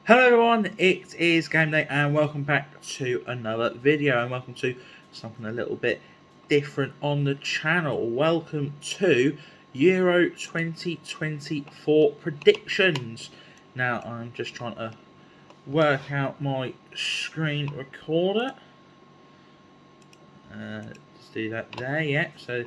Hello everyone, it is Game Day and welcome back to another video and welcome to something a little bit different on the channel. Welcome to Euro 2024 predictions. Now I'm just trying to work out my screen recorder. Let's do that there, yeah, so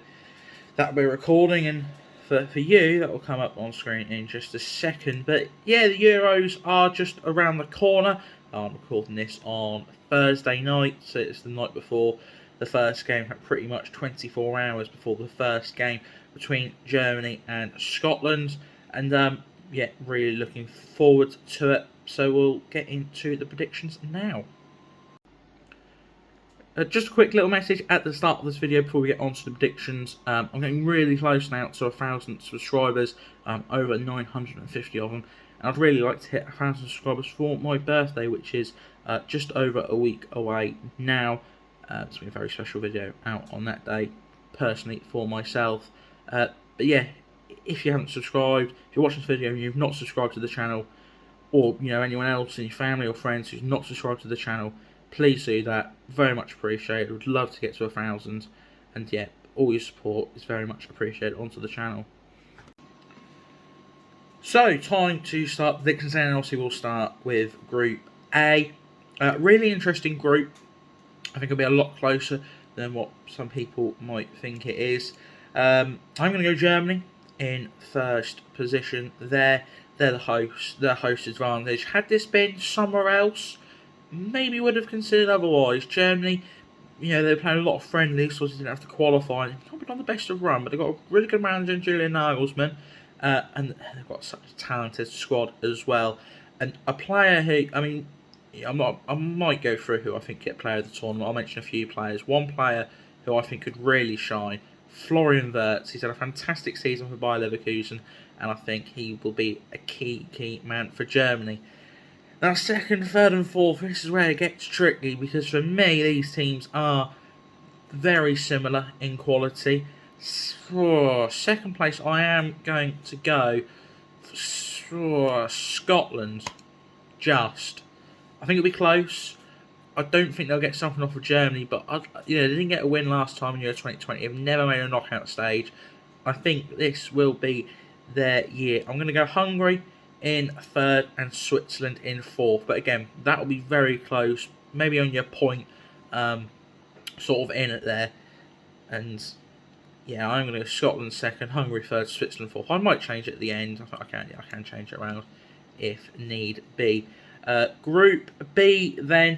that'll be recording, and for you, that will come up on screen in just a second. But yeah, the Euros are just around the corner. I'm recording this on Thursday night, so it's the night before the first game, pretty much 24 hours before the first game between Germany and Scotland. And yeah, really looking forward to it. So we'll get into the predictions now. Just a quick little message at the start of this video before we get on to the predictions. I'm getting really close now to 1,000 subscribers, over 950 of them. And I'd really like to hit 1,000 subscribers for my birthday, which is just over a week away now. It's been a very special video out on that day, personally, for myself. But yeah, if you haven't subscribed, if you're watching this video and you've not subscribed to the channel, or anyone else in your family or friends who's not subscribed to the channel, please do that. Very much appreciated. Would love to get to 1,000, and yeah, all your support is very much appreciated onto the channel. So, time to start predictions, and obviously we'll start with Group A. Really interesting group. I think it'll be a lot closer than what some people might think it is. I'm going to go Germany in first position there. They're the host. Their host advantage. Had this been somewhere else, maybe would have considered otherwise. Germany, they were playing a lot of friendlies, so they didn't have to qualify. Probably not the best of run, but they've got a really good manager in Julian Nagelsmann, and they've got such a talented squad as well. And a player who, I might go through who I think get player of the tournament. I'll mention a few players. One player who I think could really shine, Florian Wirtz. He's had a fantastic season for Bayer Leverkusen, and I think he will be a key man for Germany. Now, second, third and fourth, this is where it gets tricky, because for me, these teams are very similar in quality. For second place, I am going to go for Scotland. I think it'll be close. I don't think they'll get something off of Germany, but they didn't get a win last time in Euro 2020. They've never made a knockout stage. I think this will be their year. I'm going to go Hungary in third and Switzerland in fourth, but again, that will be very close, maybe on your point, sort of in it there. And yeah, I'm going to go Scotland second, Hungary third, Switzerland fourth. I might change it at the end. I can change it around if need be. Group B then,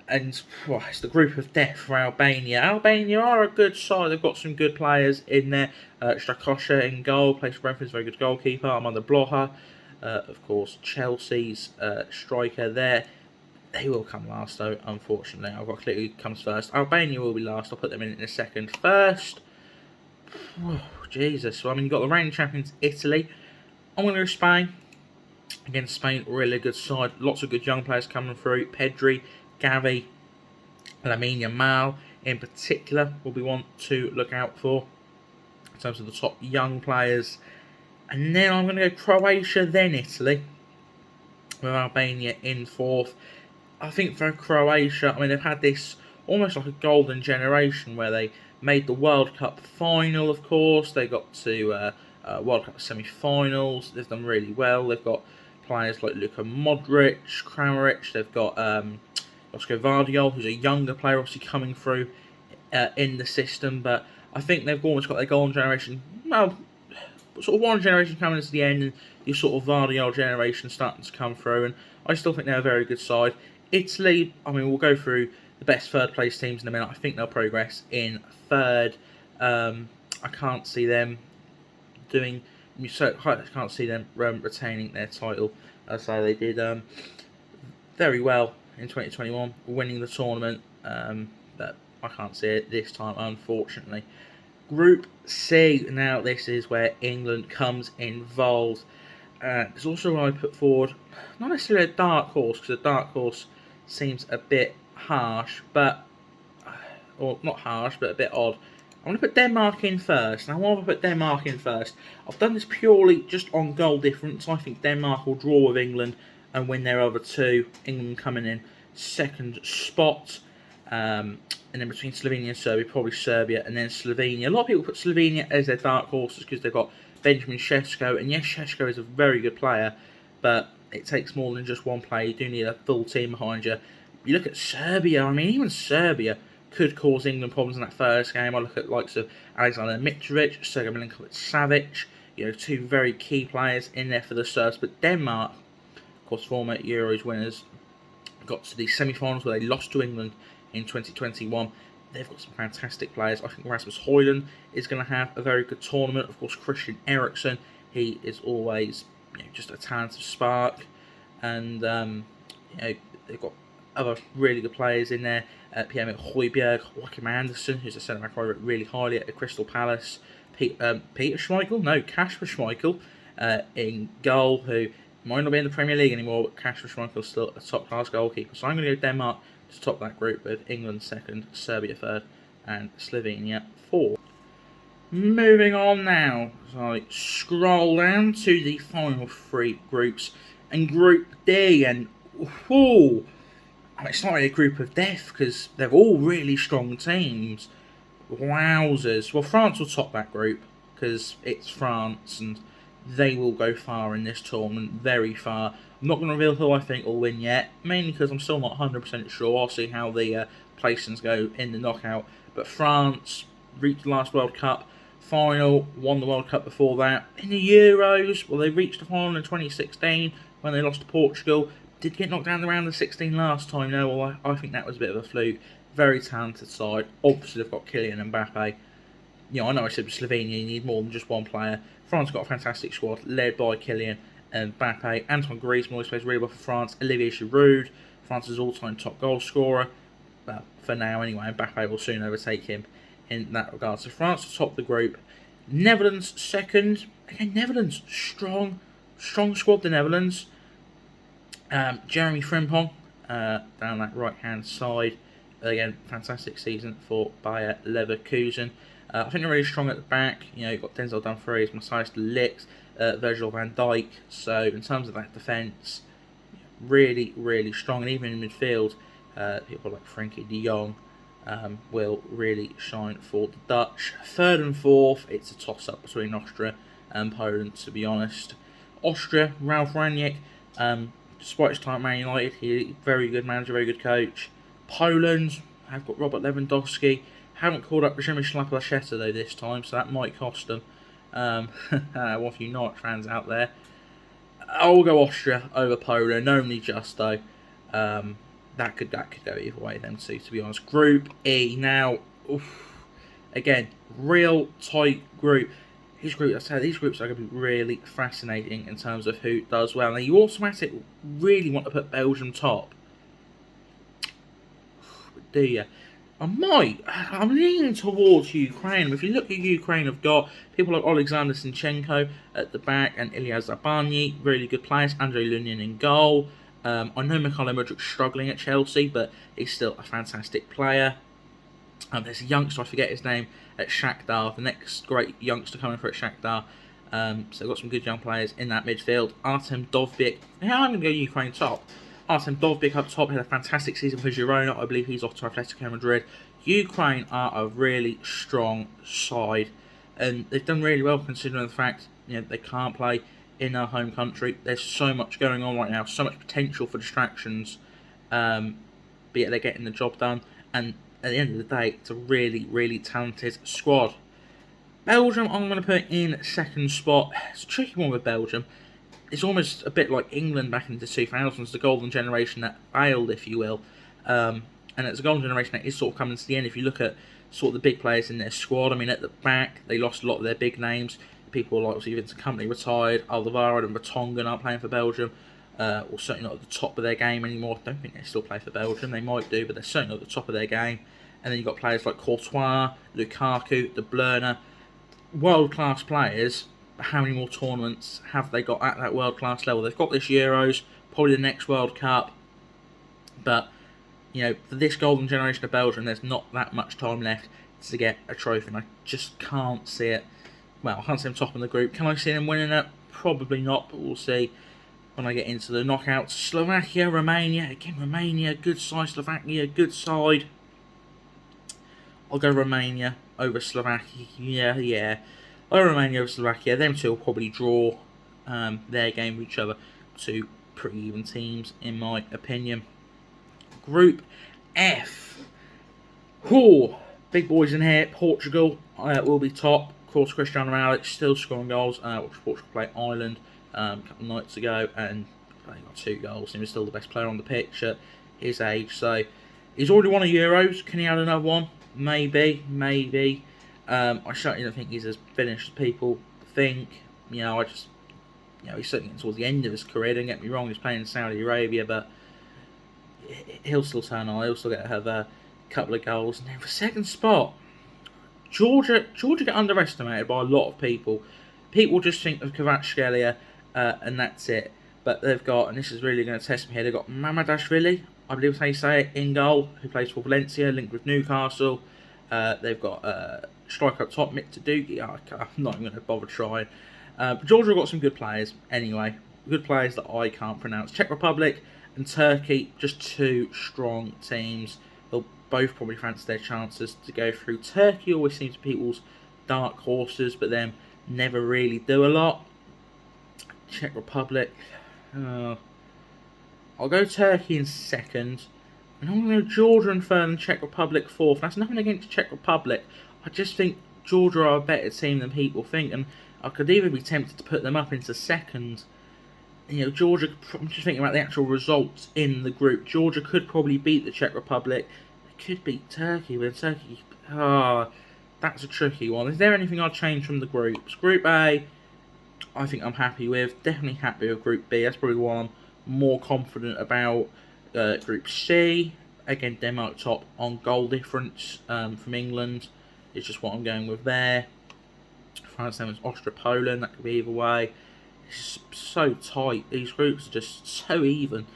and it's the group of death for Albania. Albania are a good side. They've got some good players in there. Strakosha in goal, plays for Brentford, very good goalkeeper. Armando Bloha. Of course, Chelsea's striker there. They will come last, though, unfortunately. I've got clear who comes first. Albania will be last. I'll put them in a second. First, Jesus. Well, you've got the reigning champions, Italy. I'm going to go Spain. Again, Spain, really good side. Lots of good young players coming through. Pedri, Gavi, Lamine Yamal, in particular, will be one to look out for in terms of the top young players. And then I'm going to go Croatia, then Italy, with Albania in fourth. I think for Croatia, they've had this almost like a golden generation where they made the World Cup final, of course. They got to World Cup semi-finals. They've done really well. They've got players like Luka Modric, Kramaric. They've got Oscar Vardiol, who's a younger player, obviously coming through in the system. But I think they've almost got their golden generation. Well, sort of one generation coming to the end, and your sort of Vardiol generation starting to come through. And I still think they're a very good side. Italy, we'll go through the best third place teams in a minute. I think they'll progress in third. I can't see them doing. I can't see them retaining their title. So they did very well in 2021, winning the tournament. But I can't see it this time, unfortunately. Group C. Now this is where England comes involved. It's also where I put forward, not necessarily a dark horse, because a dark horse seems a bit harsh, or not harsh, but a bit odd. I'm going to put Denmark in first. Now, why have I put Denmark in first? I've done this purely just on goal difference. I think Denmark will draw with England and win their other two. England coming in second spot. And then between Slovenia and Serbia, probably Serbia and then Slovenia. A lot of people put Slovenia as their dark horses because they've got Benjamin Šeško, and yes, Šeško is a very good player, but it takes more than just one player. You do need a full team behind you. You look at Serbia, I mean, even Serbia could cause England problems in that first game. I look at likes of Alexander Mitrovic, Sergej Milinkovic-Savic, two very key players in there for the Serbs. But Denmark, of course, former Euros winners, got to the semi-finals where they lost to England in 2021. They've got some fantastic players. I think Rasmus Højlund is going to have a very good tournament. Of course, Christian Eriksen, he is always just a talented spark. And they've got other really good players in there. Pierre Højbjerg, Joachim Andersen, who's a centre-back I rate really highly at Crystal Palace. Peter Schmeichel? No, Kasper Schmeichel in goal, who might not be in the Premier League anymore, but Kasper Schmeichel is still a top-class goalkeeper. So I'm going to go Denmark to top that group with England second, Serbia third, and Slovenia fourth. Moving on now, so I scroll down to the final three groups, and Group D, and it's not really a group of death because they're all really strong teams. Wowzers. Well, France will top that group because it's France and they will go far in this tournament, very far. I'm not going to reveal who I think will win yet, mainly because I'm still not 100% sure. I'll see how the placings go in the knockout. But France reached the last World Cup final, won the World Cup before that. In the Euros, well, they reached the final in 2016 when they lost to Portugal. Did get knocked down in the round of 16 last time, no, well, I think that was a bit of a fluke. Very talented side. Obviously, they've got Kylian Mbappe. I know I said with Slovenia you need more than just one player. France got a fantastic squad, led by Kylian Mbappe. Antoine Griezmann always plays really well for France. Olivier Giroud, France's all-time top goal scorer. Well, for now anyway, Mbappe will soon overtake him in that regard. So France to top the group. Netherlands second. Again, Netherlands, strong squad, the Netherlands. Jeremy Frimpong down that right-hand side. Again, fantastic season for Bayer Leverkusen. I think they're really strong at the back. You've got Denzel Dumfries, Matthijs de Ligt, Virgil van Dijk. So in terms of that defence, really, really strong. And even in midfield, people like Frankie de Jong will really shine for the Dutch. Third and fourth, it's a toss-up between Austria and Poland, to be honest. Austria, Ralf Rangnick, despite his time at Man United, he's a very good manager, very good coach. Poland have got Robert Lewandowski. Haven't called up Przemysl Placheta though this time, so that might cost them. What of you Norwich fans out there? I'll go Austria over Poland, only just though. That could go either way, them two, to be honest. Group E now. Again, real tight group. These groups are going to be really fascinating in terms of who does well. Now, you automatically really want to put Belgium top. Do you? I'm leaning towards Ukraine. If you look at Ukraine, have got people like Alexander Zinchenko at the back and Ilya Zabani, really good players. Andrei Lunin in goal. I know Mikhailo Mudrik's struggling at Chelsea, but he's still a fantastic player. There's a youngster, I forget his name, at Shakhtar, the next great youngster coming for at Shakhtar. So they've got some good young players in that midfield. Artem Dovbyk. Yeah, I'm going to go Ukraine top. Artem Dovbyk up top, had a fantastic season for Girona. I believe he's off to Atletico Madrid. Ukraine are a really strong side, and they've done really well considering the fact they can't play in their home country. There's so much going on right now, so much potential for distractions, but yet they're getting the job done. And at the end of the day, it's a really, really talented squad. Belgium, I'm going to put in second spot. It's a tricky one with Belgium. It's almost a bit like England back in the 2000s, the golden generation that failed, if you will. And it's a golden generation that is sort of coming to the end. If you look at sort of the big players in their squad, I mean, at the back, they lost a lot of their big names. People like Vincent Kompany retired, Alderweireld and Vertonghen aren't playing for Belgium. Or certainly not at the top of their game anymore. I don't think they still play for Belgium. They might do, but they're certainly not at the top of their game. And then you've got players like Courtois, Lukaku, De Bruyne. World-class players. How many more tournaments have they got at that world-class level? They've got this Euros, probably the next World Cup. But, for this golden generation of Belgium, there's not that much time left to get a trophy. And I just can't see it. Well, I can't see them top in the group. Can I see them winning it? Probably not, but we'll see. when I get into the knockouts. Slovakia, Romania. Again, Romania, good side. Slovakia, good side. I'll go Romania over Slovakia. Yeah. I'll go Romania over Slovakia. Them two will probably draw their game with each other. Two pretty even teams, in my opinion. Group F. Big boys in here. Portugal will be top. Of course, Cristiano Ronaldo still scoring goals. Watched Portugal play Ireland a couple of nights ago, and they got 2 goals. He was still the best player on the pitch at his age. So he's already won a Euros. Can he add another one? Maybe. I certainly don't think he's as finished as people think. He's certainly getting towards the end of his career. Don't get me wrong. He's playing in Saudi Arabia, but he'll still turn on. He'll still have a couple of goals. And then for second spot, Georgia get underestimated by a lot of people. People just think of Kvaratskhelia and that's it. But they've got, and this is really going to test me here, they've got Mamadashvili, I believe that's how you say it, in goal, who plays for Valencia, linked with Newcastle. They've got striker up top, Mick Tadugi. I'm not even going to bother trying. But Georgia have got some good players anyway. Good players that I can't pronounce. Czech Republic and Turkey, just 2 strong teams. They'll both probably fancy their chances to go through. Turkey always seems people's dark horses, but then never really do a lot. Czech Republic. I'll go Turkey in second. And I'm going to go Georgia in third and Czech Republic fourth. That's nothing against Czech Republic. I just think Georgia are a better team than people think. And I could even be tempted to put them up into second. Georgia, I'm just thinking about the actual results in the group. Georgia could probably beat the Czech Republic. They could beat Turkey, but Turkey... that's a tricky one. Is there anything I'd change from the groups? Group A, I think I'm happy with. Definitely happy with Group B. That's probably one I'm more confident about. Group C, again, Denmark top on goal difference from England. It's just what I'm going with there. France, Austria, Poland. That could be either way. It's so tight. These groups are just so even.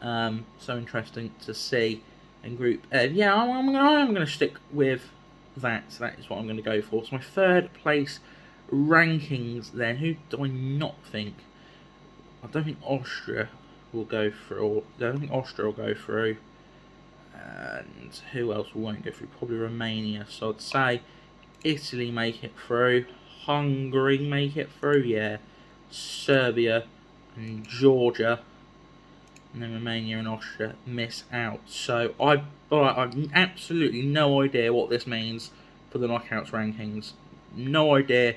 So interesting to see. In Group I'm going to stick with that. So that is what I'm going to go for. So my third place rankings then. Who do I not think? I don't think Austria will go through. I don't think Austria will go through. And who else won't go through? Probably Romania. So I'd say Italy make it through. Hungary make it through, yeah. Serbia and Georgia. And then Romania and Austria miss out. So I've absolutely no idea what this means for the knockouts rankings. No idea.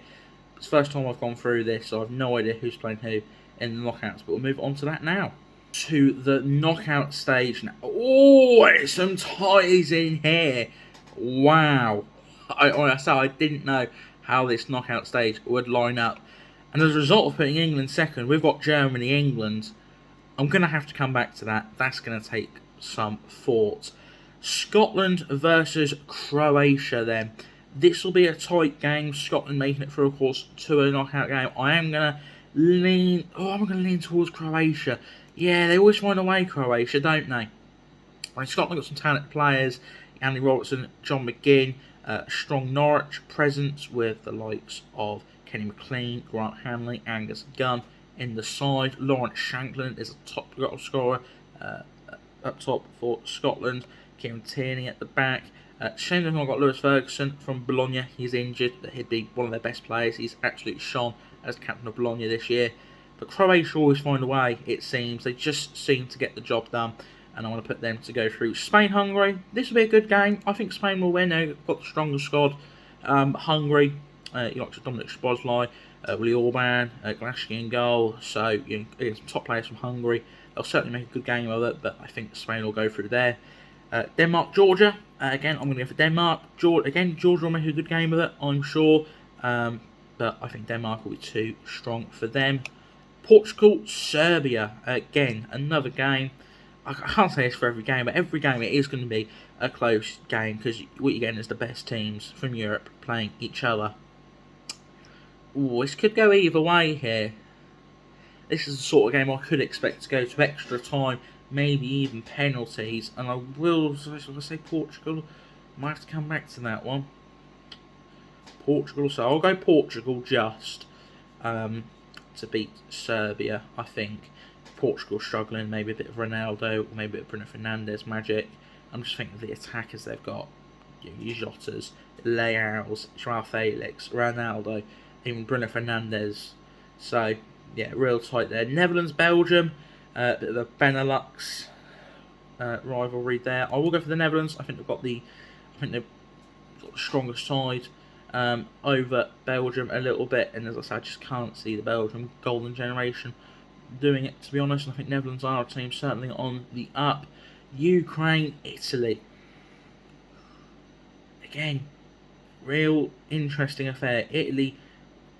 It's the first time I've gone through this, so I've no idea who's playing who in the knockouts. But we'll move on to that now. To the knockout stage now. Oh, it's some ties in here. Wow. I didn't know how this knockout stage would line up. And as a result of putting England second, we've got Germany, England. I'm going to have to come back to that. That's going to take some thought. Scotland versus Croatia then. This will be a tight game. Scotland making it through, of course, to a knockout game. I'm going to lean towards Croatia. Yeah, they always find a way, Croatia, don't they? Scotland got some talented players. Andy Robertson, John McGinn, strong Norwich presence with the likes of Kenny McLean, Grant Hanley, Angus Gunn in the side. Lawrence Shankland is a top goal scorer up top for Scotland. Kieran Tierney at the back. Shame they've not got Lewis Ferguson from Bologna. He's injured. He'd be one of their best players. He's absolutely shone as captain of Bologna this year. But Croatia always find a way, it seems. They just seem to get the job done. And I want to put them to go through. Spain, Hungary. This will be a good game. I think Spain will win. They've got the strongest squad. Hungary, you like Dominic Szoboszlai, Willy Orban, Glaschke in goal. So, some top players from Hungary. They'll certainly make a good game of it, but I think Spain will go through there. Denmark, Georgia. Again, I'm going to go for Denmark. Georgia will make a good game of it, I'm sure. But I think Denmark will be too strong for them. Portugal, Serbia. Again, another game. I can't say this for every game, but every game it is going to be a close game because what you're getting is the best teams from Europe playing each other. Ooh, this could go either way here. This is the sort of game I could expect to go to extra time, maybe even penalties. And I will say Portugal. Might have to come back to that one. Portugal, so I'll go Portugal just to beat Serbia, I think. Portugal struggling, maybe a bit of Ronaldo, or maybe a bit of Bruno Fernandes magic. I'm just thinking of the attackers they've got. You Jotas, Leaos, Joao Felix, Ronaldo, even Bruno Fernandes. So, yeah, real tight there. Netherlands, Belgium, bit of the Benelux rivalry there. I will go for the Netherlands. I think they've got the strongest side over Belgium a little bit, and as I said, I just can't see the Belgium golden generation doing it, to be honest. And I think Netherlands are a team certainly on the up. Ukraine, Italy. Again, real interesting affair. Italy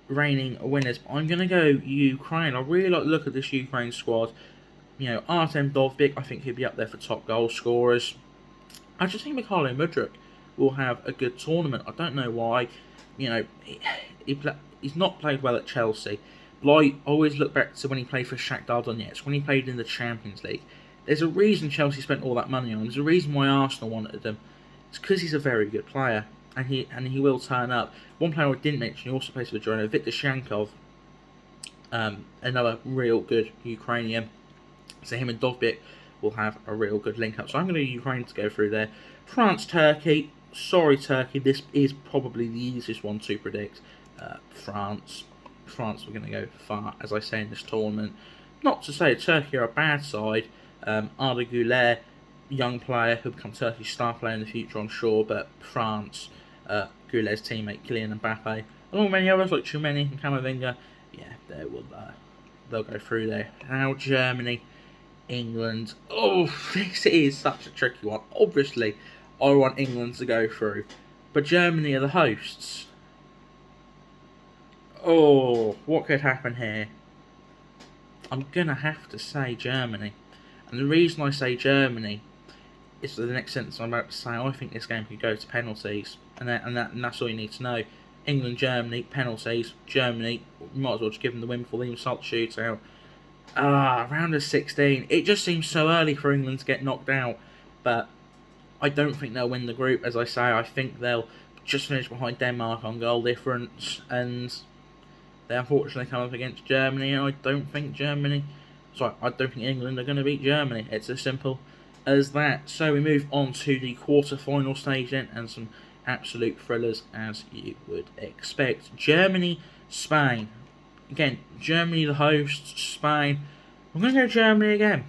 reigning winners. I'm going to go Ukraine. I really like the look of this Ukraine squad. You know, Artem Dovbyk, I think he'll be up there for top goal scorers. I just think Mikhailo Mudryk will have a good tournament. I don't know why. You know, he's not played well at Chelsea. But I always look back to when he played for Shakhtar Donetsk, when he played in the Champions League. There's a reason Chelsea spent all that money on him. There's a reason why Arsenal wanted him. It's because he's a very good player, and he will turn up. One player I didn't mention, he also plays for Girona, Viktor Shankov, another real good Ukrainian. So him and Dovbyk will have a real good link up. So I'm going to Ukraine to go through there. France, Turkey. Sorry, Turkey. This is probably the easiest one to predict. France. We're going to go far, as I say, in this tournament. Not to say Turkey are a bad side. Arda Güler, young player who'll become Turkey's star player in the future, I'm sure. But France, Güler's teammate Kylian Mbappe, along with many others like Tchouameni and Camavinga, yeah, they'll go through there. Now Germany, England. Oh, this is such a tricky one. Obviously, I want England to go through, but Germany are the hosts. Oh, what could happen here? I'm going to have to say Germany. And the reason I say Germany is for the next sentence I'm about to say. I think this game could go to penalties. And that's all you need to know. England, Germany, penalties. Germany, you might as well just give them the win before they even start the shootout. Round of 16. It just seems so early for England to get knocked out. But I don't think they'll win the group. As I say, I think they'll just finish behind Denmark on goal difference. And they unfortunately come up against Germany. And I don't think England are going to beat Germany. It's as simple as that. So we move on to the quarter-final stage then, and some absolute thrillers as you would expect. Germany, Spain. Again, Germany the hosts, Spain. I'm going to go Germany again.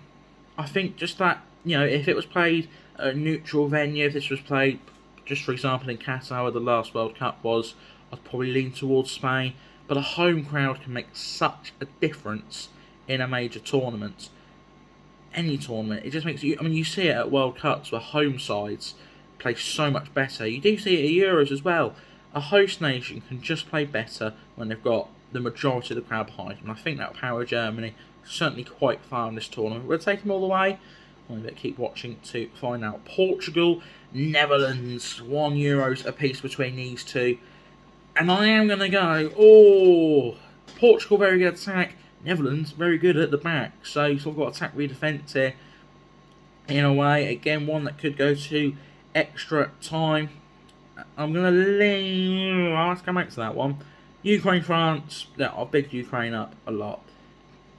I think just that, you know, if it was played at a neutral venue, if this was played, just for example, in Qatar where the last World Cup was, I'd probably lean towards Spain. But a home crowd can make such a difference in a major tournament. Any tournament. It just makes you... I mean, you see it at World Cups where home sides play so much better. You do see it at Euros as well. A host nation can just play better when they've got the majority of the crowd behind them. And I think that'll power Germany certainly quite far in this tournament. We'll take them all the way. I'm going to keep watching to find out. Portugal, Netherlands, €1 apiece between these two. And I am going to go, Portugal, very good attack. Netherlands, very good at the back. So you've sort of got attack, defence here. In a way, again, one that could go to extra time. I'm going to lean... Let's come back to that one. Ukraine, France. Yeah, I've bigged Ukraine up a lot.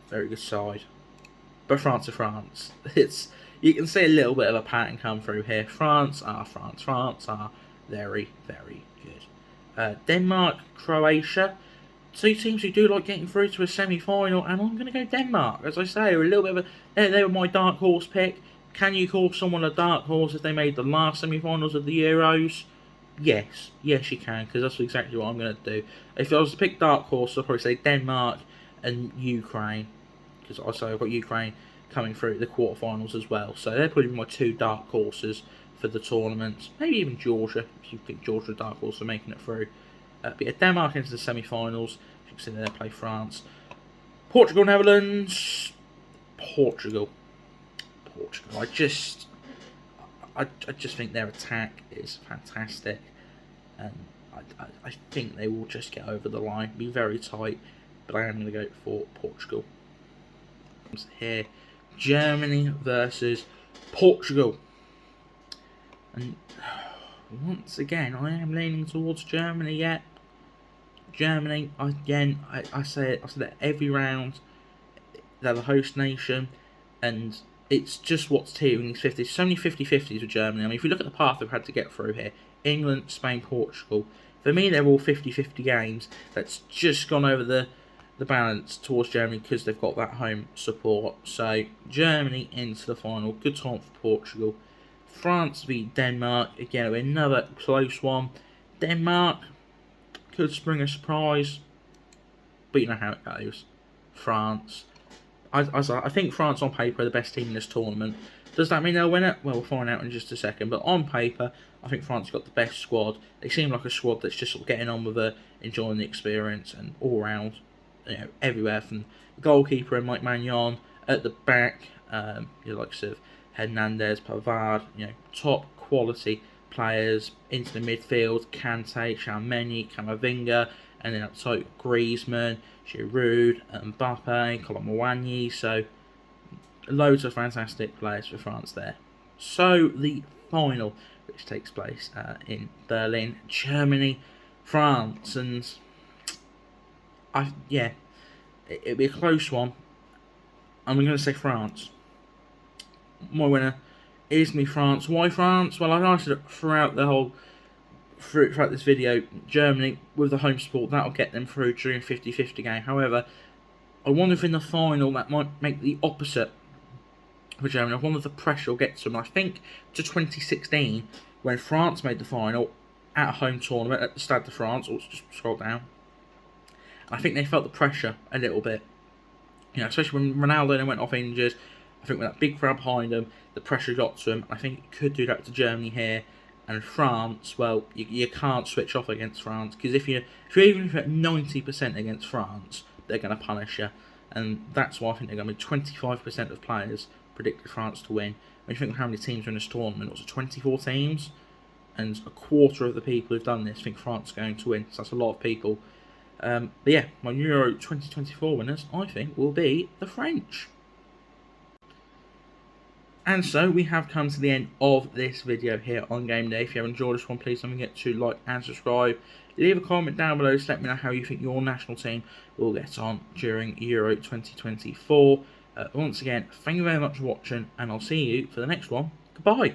Very good side. But France are France. You can see a little bit of a pattern come through here. France are very, very good. Denmark, Croatia. Two teams who do like getting through to a semi-final, and I'm going to go Denmark. As I say, a little bit of they were my dark horse pick. Can you call someone a dark horse if they made the last semi-finals of the Euros? Yes, you can, because that's exactly what I'm going to do. If I was to pick dark horse, I'd probably say Denmark and Ukraine, because also I've got Ukraine coming through the quarterfinals as well. So they're probably my two dark horses for the tournament. Maybe even Georgia, if you think Georgia dark horse for making it through. But yeah, Denmark into the semi-finals. You can see there, play France. Portugal, Netherlands. Portugal. I just think their attack is fantastic, and I think they will just get over the line. Be very tight, but I am going to go for Portugal. Here, Germany versus Portugal, and once again, I am leaning towards Germany yet. Germany, again, I say it every round. they're the host nation, and it's just what's tearing these 50s. So many 50-50s with Germany. I mean, if you look at the path they've had to get through here, England, Spain, Portugal, for me they're all 50-50 games. That's just gone over the balance towards Germany because they've got that home support. So Germany into the final. Good time for Portugal. France beat Denmark. Again, another close one. Denmark could spring a surprise, but you know how it goes. France. I think France on paper are the best team in this tournament. Does that mean they'll win it? Well, we'll find out in just a second. But on paper, I think France got the best squad. They seem like a squad that's just sort of getting on with it, enjoying the experience, and all round, everywhere from the goalkeeper and Mike Magnon at the back, your likes of Hernandez, Pavard, top quality players into the midfield, Kante, Tchouaméni, Camavinga, and then up top Griezmann, Giroud, Mbappe, Colomboigny. So loads of fantastic players for France there. So the final, which takes place in Berlin, Germany, France, and it'll be a close one. I'm going to say France. My winner is me, France. Why France? Well, I said throughout this video, Germany with the home support, that'll get them through during a 50-50 game. However, I wonder if in the final that might make the opposite for Germany. I wonder if the pressure will get to them. I think to 2016 when France made the final at a home tournament at the Stade de France, or just scroll down. I think they felt the pressure a little bit. Especially when Ronaldo went off injured. I think with that big crowd behind them, the pressure got to them. I think it could do that to Germany here. And France, well, you can't switch off against France, because if you're at 90% against France, they're going to punish you. And that's why I think they're going to be 25% of players predicted France to win. When you think of how many teams are in this tournament, it was 24 teams, and a quarter of the people who've done this think France is going to win. So that's a lot of people. But yeah, my Euro 2024 winners, I think, will be the French. And so we have come to the end of this video here on Game Day. If you have enjoyed this one, please don't forget to like and subscribe. Leave a comment down below to let me know how you think your national team will get on during Euro 2024. Once again, thank you very much for watching, and I'll see you for the next one. Goodbye.